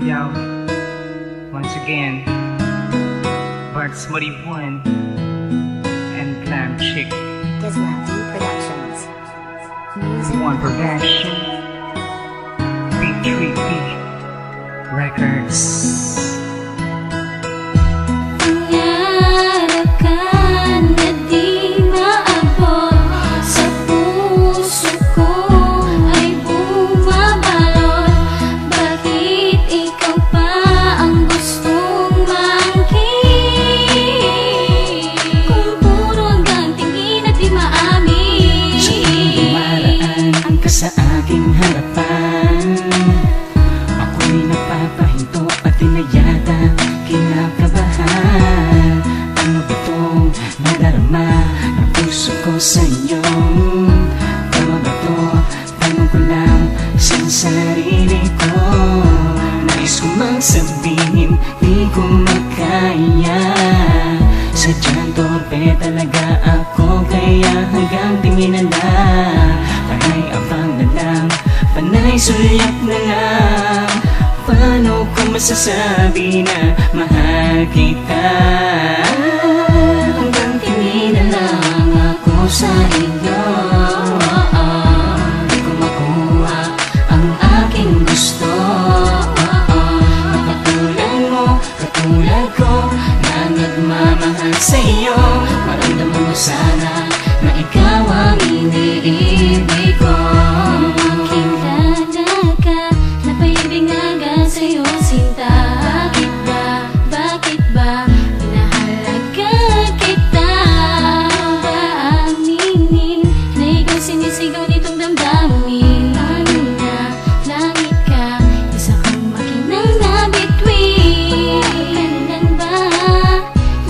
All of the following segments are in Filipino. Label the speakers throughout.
Speaker 1: Yo, once again, Bart Smutty One and Glam Chick
Speaker 2: Disrupting Productions. Music
Speaker 1: One Prevention B3B Records.
Speaker 3: Pangarap ka na di maabot, sa puso ko ay bumabalot. Bakit ikaw pa ang gustong maangkin? Kung puro hanggang tingin at di maamin.
Speaker 4: Sa tuwing dumaraan ka sa aking harapan, ako'y napapahinto at tinayada, kinakabahan. Ano ba itong nadarama ng puso ko sa inyo? Tama ba ito? Tanong ko lang sa sarili ko. Nais ko mang sabihin, di ko makaya. Sadyang torpe talaga ako, kaya hanggang tingin na lang. Panay abang na lang, panay sulyap na lang. Paano ko masasabi na mahal kita? Hanggang tingin na lang ako sa iyo. Di ko makuha ang aking gusto. Katulad mo, katulad ko, na nagmamahal sa iyo. Maramdaman mo sana na ikaw ang iniibig ko.
Speaker 3: Kilala ka, napaibig agad sa'yo, sinta. Bakit ba, pinahalaga kita? Ba aminin na ikaw sinisigaw nitong damdamin? Ano na, langit ka, isa kang makinang nabitwin. Kailan ba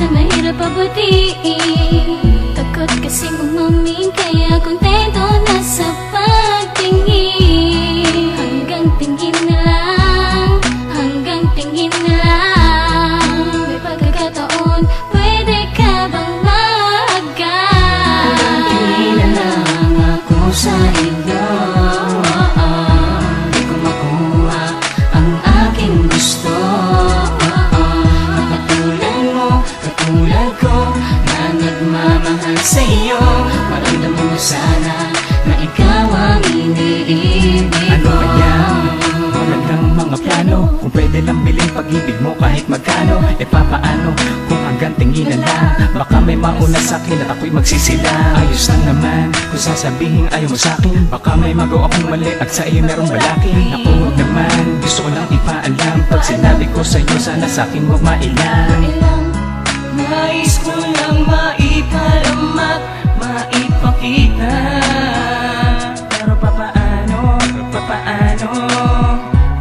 Speaker 3: na mahirap pabutiin? Takot kasing umamin, kaya kontento na sa pagtingin. Hanggang tingin na lang, hanggang tingin na lang. May pagkakataon, pwede ka bang
Speaker 4: Hanggang tingin na lang ako sa iyo. Di ko makuha ang aking gusto. Katulad mo, katulad ko, na nagmamahal sa iyo. Maramdaman mo sana na ikaw ang iniibig ko. Ano kaya magandang mga plano? Kung pwede lang bilhin pag-ibig mo kahit magkano. E papaano kung hanggang tingin na lang? Baka may mauna sa'kin at ako'y magsisila. Ayos lang naman kung sasabihin ayaw mo sa'kin. Baka may magawa akong mali at sa iyo merong balaki. Naku, huwag naman, gusto ko lang ipaalam. Pag sinabi ko sa'yo, sana sa'kin huwag mailang. Nais ko lang maipalamat, maipakita. Pero papaano,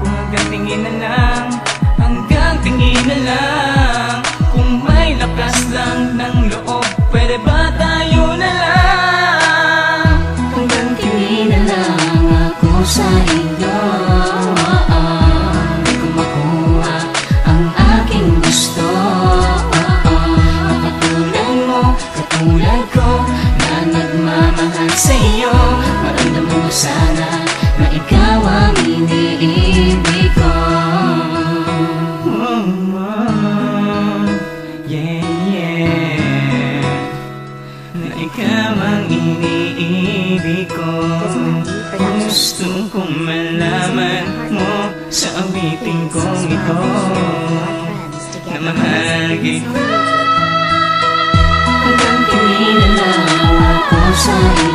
Speaker 4: kung hanggang tingin na lang, hanggang tingin na lang. Kung may lakas lang ng loob, pwede ba tayo na lang? Hanggang tingin na lang ako sa iyo. Di ko makuha ang aking gusto. Katulad mo, katulad ko, na nagmamahal sa iyo. Maramdaman mo sana na ikaw ang iniibig ko. Yeah, na ikaw ang iniibig ko. Gusto kong malaman mo sa awiting kong ito, na mahal kita. Hanggang tingin na lang ako sa iyo.